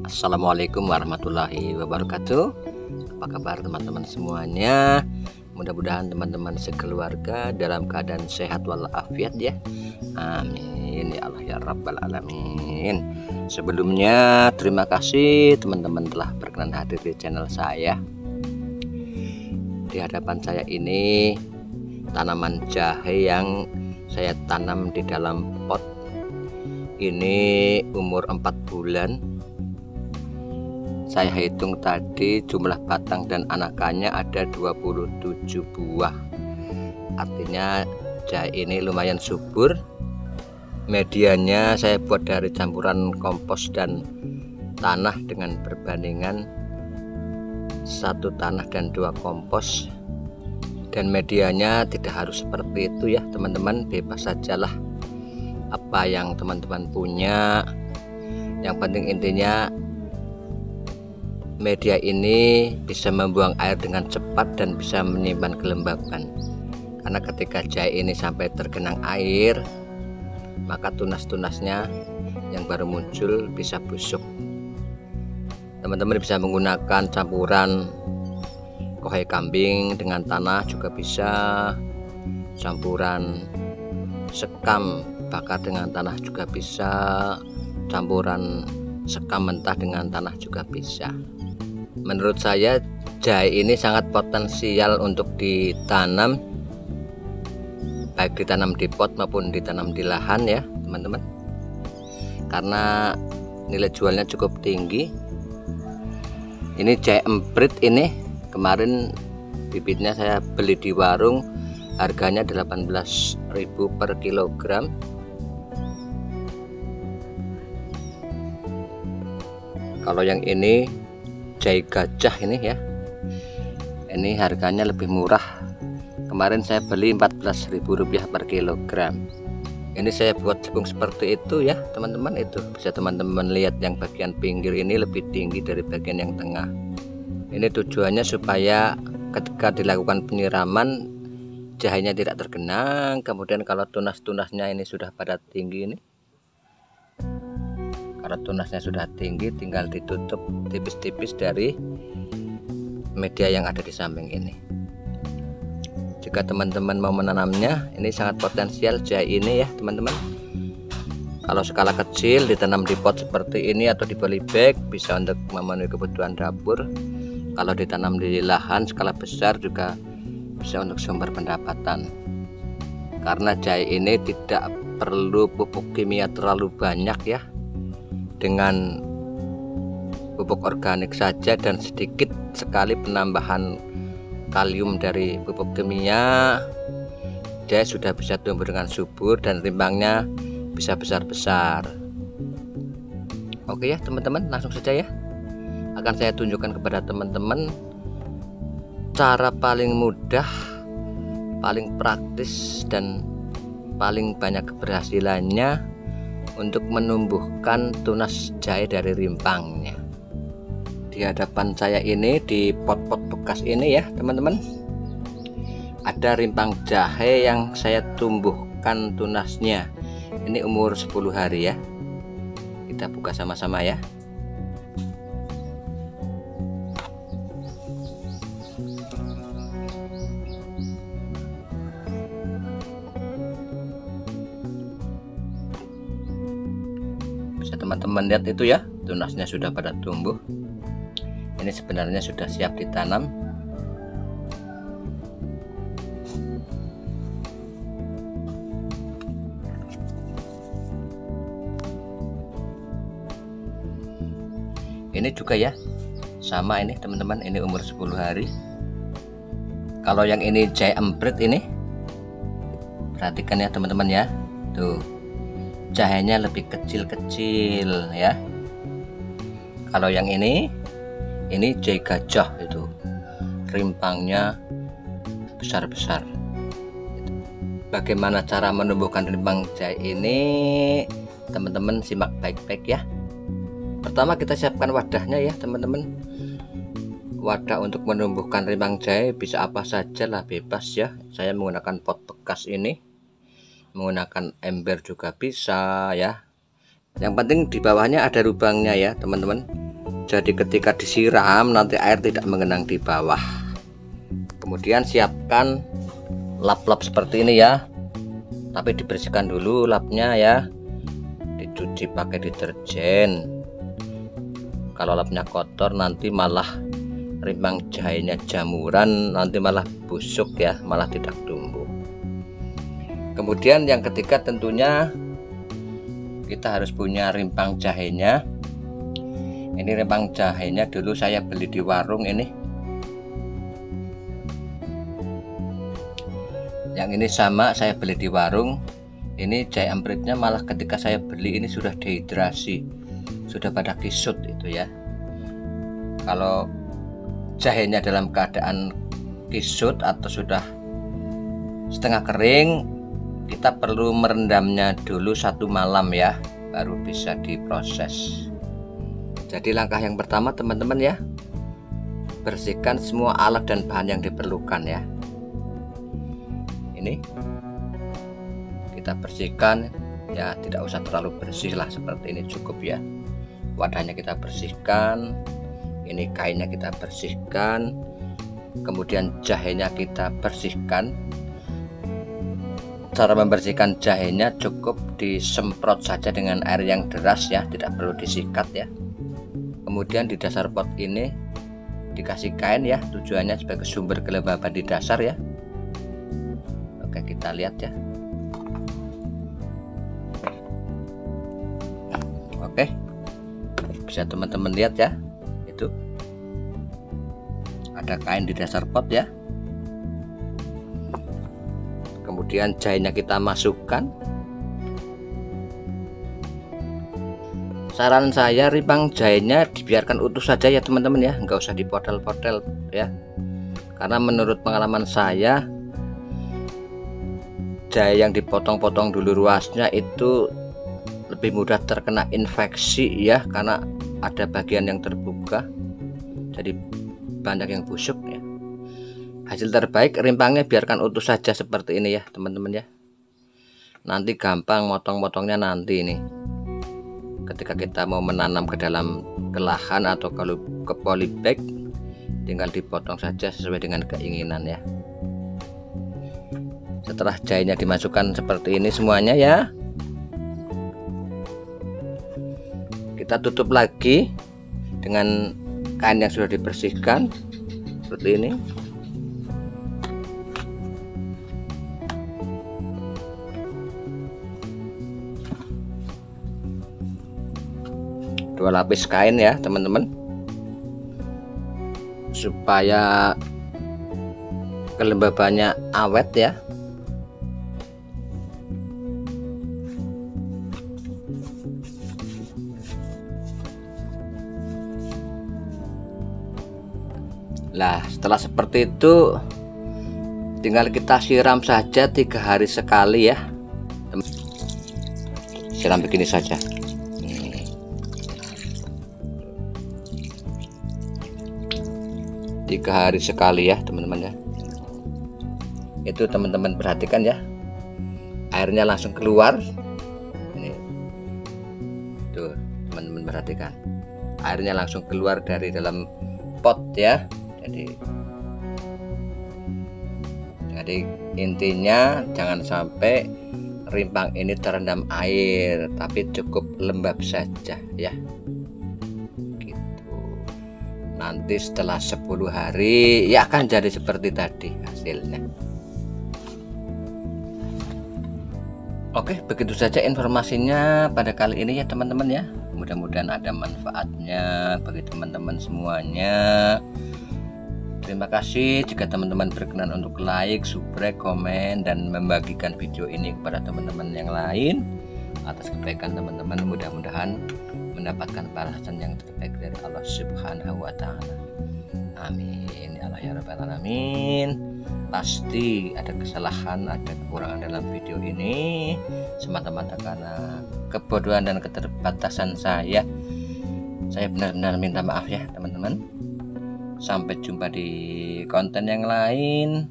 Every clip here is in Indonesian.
Assalamualaikum warahmatullahi wabarakatuh. Apa kabar teman-teman semuanya? Mudah-mudahan teman-teman sekeluarga dalam keadaan sehat walafiat ya. Amin ya Allah ya Rabbal Alamin. Sebelumnya terima kasih teman-teman telah berkenan hadir di channel saya. Di hadapan saya ini tanaman jahe yang saya tanam di dalam pot. Ini umur 4 bulan. Saya hitung tadi jumlah batang dan anakannya ada 27 buah. Artinya jahe ini lumayan subur. Medianya saya buat dari campuran kompos dan tanah dengan perbandingan 1 tanah dan 2 kompos. Dan medianya tidak harus seperti itu ya teman-teman, bebas sajalah apa yang teman-teman punya. Yang penting intinya media ini bisa membuang air dengan cepat dan bisa menyimpan kelembaban. Karena ketika jahe ini sampai tergenang air, maka tunas-tunasnya yang baru muncul bisa busuk. Teman-teman bisa menggunakan campuran kohai kambing dengan tanah juga bisa, campuran sekam bakar dengan tanah juga bisa, campuran sekam mentah dengan tanah juga bisa. Menurut saya jahe ini sangat potensial untuk ditanam, baik ditanam di pot maupun ditanam di lahan ya teman-teman, karena nilai jualnya cukup tinggi. Ini jahe emprit, ini kemarin bibitnya saya beli di warung, harganya 18.000 per kilogram. Kalau yang ini jahe gajah ini ya, ini harganya lebih murah. Kemarin saya beli Rp14.000 per kilogram. Ini saya buat jagung seperti itu ya teman-teman. Itu bisa teman-teman lihat, yang bagian pinggir ini lebih tinggi dari bagian yang tengah. Ini tujuannya supaya ketika dilakukan penyiraman jahenya tidak tergenang. Kemudian kalau tunas-tunasnya ini sudah pada tinggi ini, kalau tunasnya sudah tinggi, tinggal ditutup tipis-tipis dari media yang ada di samping ini. Jika teman-teman mau menanamnya, ini sangat potensial jahe ini ya teman-teman. Kalau skala kecil ditanam di pot seperti ini atau di polybag bisa untuk memenuhi kebutuhan dapur. Kalau ditanam di lahan skala besar juga bisa untuk sumber pendapatan. Karena jahe ini tidak perlu pupuk kimia terlalu banyak ya. Dengan pupuk organik saja dan sedikit sekali penambahan kalium dari pupuk kimia, jahe sudah bisa tumbuh dengan subur dan rimbangnya bisa besar-besar. Oke ya teman-teman, langsung saja ya akan saya tunjukkan kepada teman-teman cara paling mudah, paling praktis dan paling banyak keberhasilannya untuk menumbuhkan tunas jahe dari rimpangnya. Di hadapan saya ini, di pot-pot bekas ini ya teman-teman, ada rimpang jahe yang saya tumbuhkan tunasnya. Ini umur 10 hari ya. Kita buka sama-sama ya. Bisa teman-teman lihat itu ya, tunasnya sudah pada tumbuh. Ini sebenarnya sudah siap ditanam. Ini juga ya, sama ini teman-teman, ini umur 10 hari. Kalau yang ini jahe emprit ini, perhatikan ya teman-teman ya, tuh jahenya lebih kecil-kecil ya. Kalau yang ini jahe gajah, itu rimpangnya besar-besar. Bagaimana cara menumbuhkan rimpang jahe ini, teman-teman simak baik-baik ya. Pertama kita siapkan wadahnya ya teman-teman. Wadah untuk menumbuhkan rimpang jahe bisa apa saja lah, bebas ya. Saya menggunakan pot bekas ini, menggunakan ember juga bisa ya. Yang penting di bawahnya ada lubangnya ya teman-teman. jadi ketika disiram nanti air tidak mengenang di bawah. Kemudian siapkan lap-lap seperti ini ya, tapi dibersihkan dulu lapnya ya, dicuci pakai deterjen. Kalau lapnya kotor nanti malah rimbang jahenya jamuran, nanti malah busuk ya, malah tidak tumbuh. Kemudian yang ketiga tentunya kita harus punya rimpang jahenya. Ini rimpang jahenya dulu saya beli di warung ini. Yang ini sama saya beli di warung. Ini jahe ampritnya malah ketika saya beli ini sudah dehidrasi, sudah pada kisut itu ya. Kalau jahenya dalam keadaan kisut atau sudah setengah kering, kita perlu merendamnya dulu 1 malam ya, baru bisa diproses. Jadi langkah yang pertama teman-teman ya, bersihkan semua alat dan bahan yang diperlukan ya. Ini kita bersihkan ya, tidak usah terlalu bersih lah, seperti ini cukup ya. Wadahnya kita bersihkan, ini kainnya kita bersihkan, kemudian jahenya kita bersihkan. Cara membersihkan jahenya cukup disemprot saja dengan air yang deras ya, tidak perlu disikat ya. Kemudian di dasar pot ini dikasih kain ya, tujuannya sebagai sumber kelembaban di dasar ya. Oke, kita lihat ya. Oke, bisa teman-teman lihat ya, itu ada kain di dasar pot ya. Kemudian jahenya kita masukkan. Saran saya rimpang jahenya dibiarkan utuh saja ya teman-teman ya, nggak usah dipodel-podel ya. Karena menurut pengalaman saya, jahe yang dipotong-potong dulu ruasnya itu lebih mudah terkena infeksi ya, karena ada bagian yang terbuka, jadi banyak yang busuk ya. Hasil terbaik rimpangnya biarkan utuh saja seperti ini ya teman-teman ya. Nanti gampang motong-motongnya nanti ini, ketika kita mau menanam ke dalam lahan atau kalau ke polybag, tinggal dipotong saja sesuai dengan keinginan ya. Setelah jahenya dimasukkan seperti ini semuanya ya, kita tutup lagi dengan kain yang sudah dibersihkan seperti ini. Dua lapis kain ya teman-teman, supaya kelembabannya awet ya. Nah, setelah seperti itu tinggal kita siram saja 3 hari sekali ya. Siram begini saja. 3 hari sekali ya teman-teman ya. Itu teman-teman perhatikan ya, airnya langsung keluar. Ini tuh teman-teman perhatikan, airnya langsung keluar dari dalam pot ya. Jadi intinya jangan sampai rimpang ini terendam air, tapi cukup lembab saja ya. Nanti setelah 10 hari ya akan jadi seperti tadi hasilnya. Oke, begitu saja informasinya pada kali ini ya teman-teman ya. Mudah-mudahan ada manfaatnya bagi teman-teman semuanya. Terima kasih jika teman-teman berkenan untuk like, subscribe, komen, dan membagikan video ini kepada teman-teman yang lain. Atas kebaikan teman-teman, mudah-mudahan mendapatkan balasan yang terbaik dari Allah Subhanahu wa Ta'ala. Amin ya Allah ya Rabbal Alamin. Pasti ada kesalahan, ada kekurangan dalam video ini, semata-mata karena kebodohan dan keterbatasan saya. Saya benar-benar minta maaf ya teman-teman. Sampai jumpa di konten yang lain.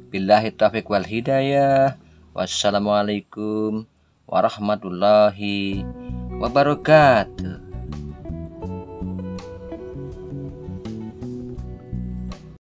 Billahi taufiq wal hidayah. Wassalamualaikum warahmatullahi wabarakatuh.